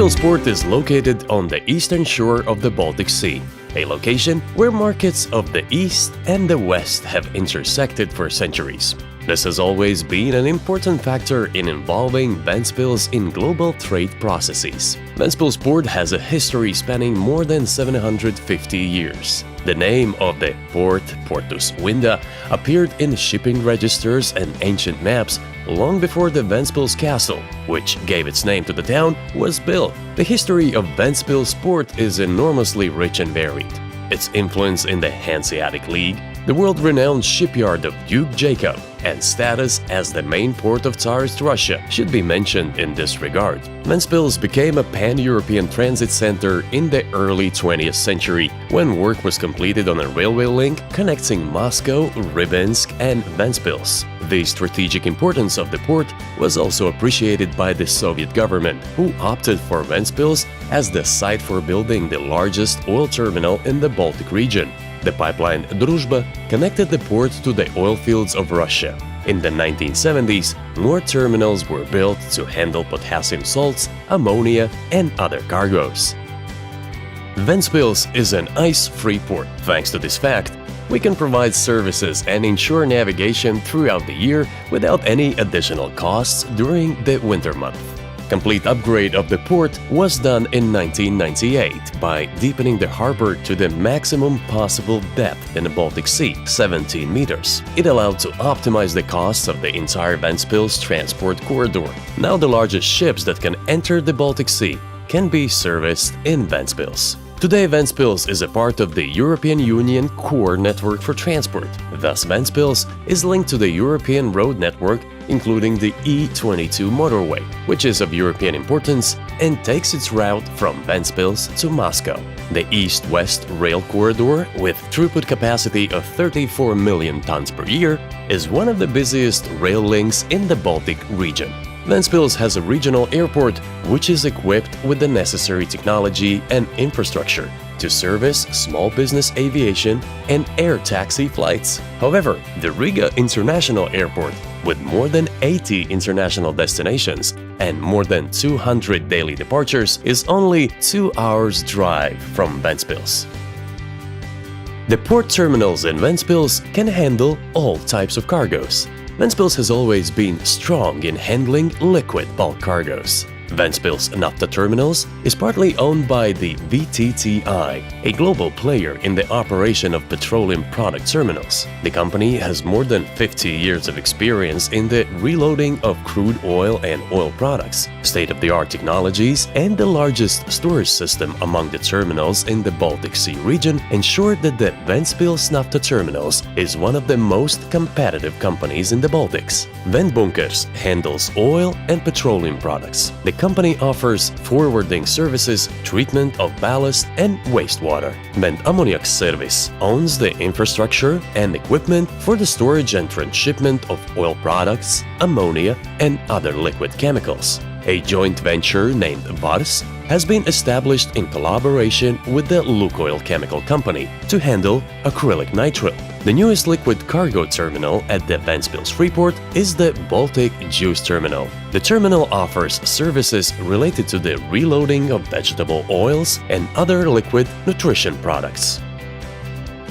Ventspils port is located on the eastern shore of the Baltic Sea, a location where markets of the east and the west have intersected for centuries. This has always been an important factor in involving Ventspils in global trade processes. Ventspils port has a history spanning more than 750 years. The name of the port, Portus Vinda, appeared in shipping registers and ancient maps long before the Ventspils castle, which gave its name to the town, was built. The history of Ventspils port is enormously rich and varied. Its influence in the Hanseatic League, the world-renowned shipyard of Duke Jacob, and status as the main port of Tsarist Russia should be mentioned in this regard. Ventspils became a pan-European transit center in the early 20th century when work was completed on a railway link connecting Moscow, Rybinsk, and Ventspils. The strategic importance of the port was also appreciated by the Soviet government, who opted for Ventspils as the site for building the largest oil terminal in the Baltic region. The pipeline Druzhba connected the port to the oil fields of Russia. In the 1970s, more terminals were built to handle potassium salts, ammonia, and other cargoes. Ventspils is an ice-free port. Thanks to this fact, we can provide services and ensure navigation throughout the year without any additional costs during the winter month. Complete upgrade of the port was done in 1998 by deepening the harbor to the maximum possible depth in the Baltic Sea, 17 meters. It allowed to optimize the costs of the entire Ventspils transport corridor. Now the largest ships that can enter the Baltic Sea can be serviced in Ventspils. Today, Ventspils is a part of the European Union core network for transport. Thus, Ventspils is linked to the European road network, including the E22 motorway, which is of European importance and takes its route from Ventspils to Moscow. The east-west rail corridor, with throughput capacity of 34 million tons per year, is one of the busiest rail links in the Baltic region. Ventspils has a regional airport which is equipped with the necessary technology and infrastructure to service small business aviation and air taxi flights. However, the Riga International Airport, with more than 80 international destinations and more than 200 daily departures, is only 2 hours' drive from Ventspils. The port terminals in Ventspils can handle all types of cargoes. Ventspils has always been strong in handling liquid bulk cargoes. Ventspils Naphtha Terminals is partly owned by the VTTI, a global player in the operation of petroleum product terminals. The company has more than 50 years of experience in the reloading of crude oil and oil products, state-of-the-art technologies, and the largest storage system among the terminals in the Baltic Sea region ensure that the Ventspils Naphtha Terminals is one of the most competitive companies in the Baltics. Ventbunkers handles oil and petroleum products. The company offers forwarding services, treatment of ballast and wastewater. Vent Ammoniak Service owns the infrastructure and equipment for the storage and transshipment of oil products, ammonia, and other liquid chemicals. A joint venture named Vars has been established in collaboration with the Lukoil chemical company to handle acrylic nitrile. The newest liquid cargo terminal at the Ventspils Freeport is the Baltic Juice Terminal. The terminal offers services related to the reloading of vegetable oils and other liquid nutrition products.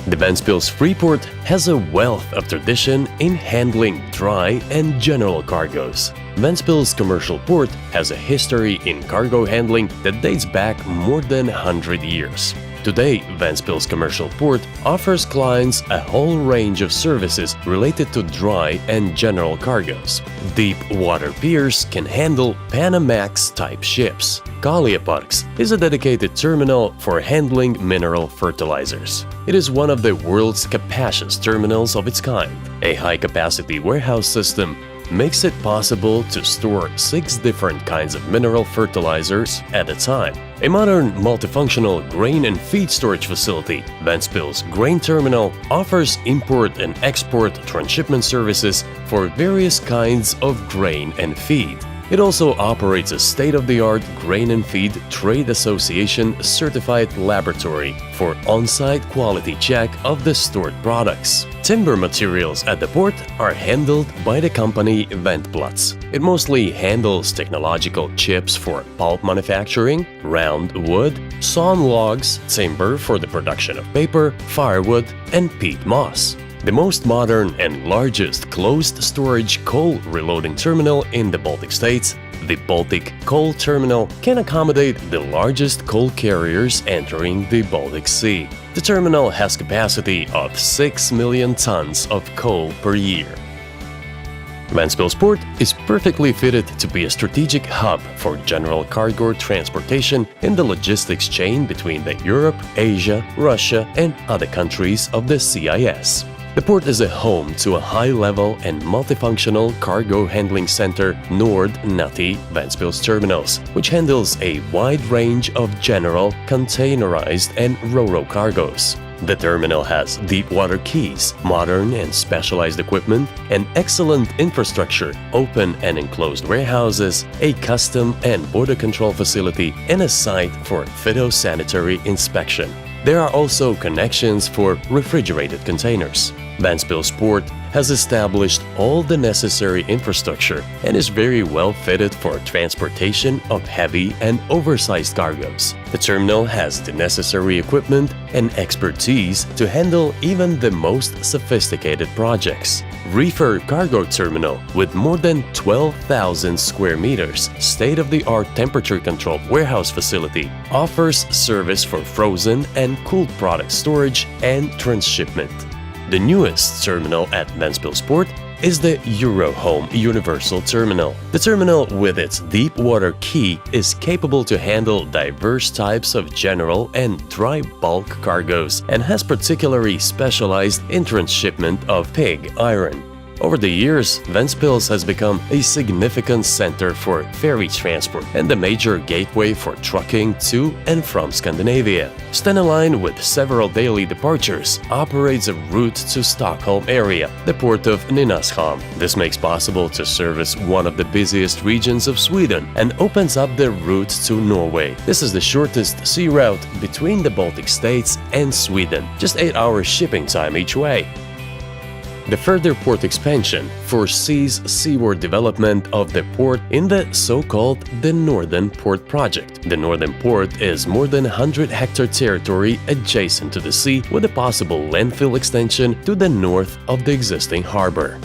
The Ventspils Freeport has a wealth of tradition in handling dry and general cargoes. Ventspils Commercial Port has a history in cargo handling that dates back more than 100 years. Today, Ventspils Commercial Port offers clients a whole range of services related to dry and general cargoes. Deep water piers can handle Panamax-type ships. Kalieparks is a dedicated terminal for handling mineral fertilizers. It is one of the world's capacious terminals of its kind. A high-capacity warehouse system makes it possible to store 6 different kinds of mineral fertilizers at a time. A modern multifunctional grain and feed storage facility, Ventspils Grain Terminal, offers import and export transshipment services for various kinds of grain and feed. It also operates a state-of-the-art Grain and Feed Trade Association certified laboratory for on-site quality check of the stored products. Timber materials at the port are handled by the company Ventspils. It mostly handles technological chips for pulp manufacturing, round wood, sawn logs, timber for the production of paper, firewood, and peat moss. The most modern and largest closed storage coal reloading terminal in the Baltic states, the Baltic Coal Terminal, can accommodate the largest coal carriers entering the Baltic Sea. The terminal has capacity of 6 million tons of coal per year. Ventspils port is perfectly fitted to be a strategic hub for general cargo transportation in the logistics chain between Europe, Asia, Russia, and other countries of the CIS. The port is a home to a high-level and multifunctional cargo handling center, Nord-Nati Ventspils terminals, which handles a wide range of general, containerized, and ro-ro cargoes. The terminal has deep water quays, modern and specialized equipment, an excellent infrastructure, open and enclosed warehouses, a custom and border control facility, and a site for phytosanitary inspection. There are also connections for refrigerated containers. Ventspils port has established all the necessary infrastructure and is very well fitted for transportation of heavy and oversized cargoes. The terminal has the necessary equipment and expertise to handle even the most sophisticated projects. Reefer Cargo Terminal, with more than 12,000 square meters, state-of-the-art temperature-controlled warehouse facility, offers service for frozen and cooled product storage and transshipment. The newest terminal at Ventspils port is the Eurohome Universal Terminal. The terminal, with its deep water quay, is capable to handle diverse types of general and dry bulk cargoes and has particularly specialized in transshipment of pig iron. Over the years, Ventspils has become a significant center for ferry transport and a major gateway for trucking to and from Scandinavia. Stena Line, with several daily departures, operates a route to Stockholm area, the port of Nynäshamn. This makes possible to service one of the busiest regions of Sweden and opens up the route to Norway. This is the shortest sea route between the Baltic states and Sweden, just 8 hours shipping time each way. The further port expansion foresees seaward development of the port in the so-called the Northern Port Project. The Northern Port is more than 100-hectare territory adjacent to the sea, with a possible landfill extension to the north of the existing harbor.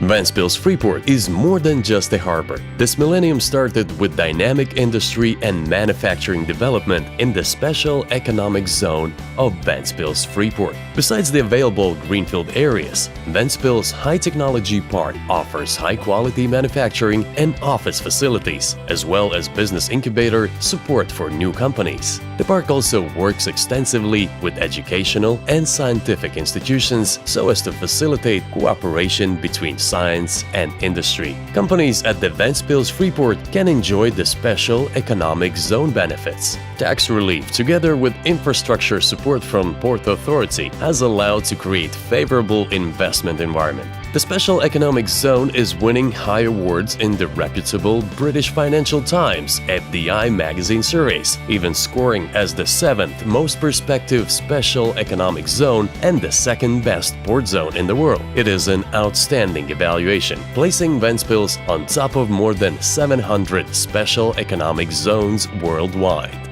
Ventspils Freeport is more than just a harbor. This millennium started with dynamic industry and manufacturing development in the special economic zone of Ventspils Freeport. Besides the available greenfield areas, Ventspils High Technology Park offers high-quality manufacturing and office facilities, as well as business incubator support for new companies. The park also works extensively with educational and scientific institutions so as to facilitate cooperation between science and industry. Companies at the Ventspils Freeport can enjoy the special economic zone benefits. Tax relief, together with infrastructure support from Port Authority, has allowed to create favorable investment environment. The Special Economic Zone is winning high awards in the reputable British Financial Times FDI magazine surveys, even scoring as the 7th most prospective Special Economic Zone and the 2nd best port zone in the world. It is an outstanding evaluation, placing Ventspils on top of more than 700 Special Economic Zones worldwide.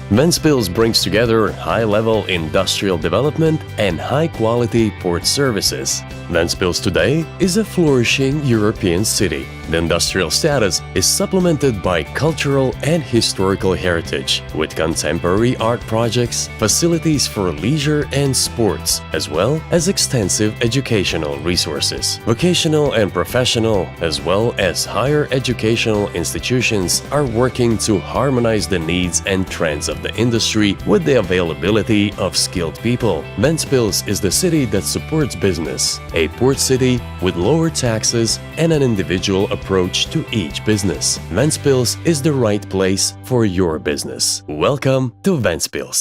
Ventspils brings together high-level industrial development and high-quality port services. Ventspils today is a flourishing European city. The industrial status is supplemented by cultural and historical heritage, with contemporary art projects, facilities for leisure and sports, as well as extensive educational resources. Vocational and professional, as well as higher educational institutions, are working to harmonize the needs and trends of the industry with the availability of skilled people. Ventspils is the city that supports business, a port city with lower taxes and an individual approach to each business. Ventspils is the right place for your business. Welcome to Ventspils.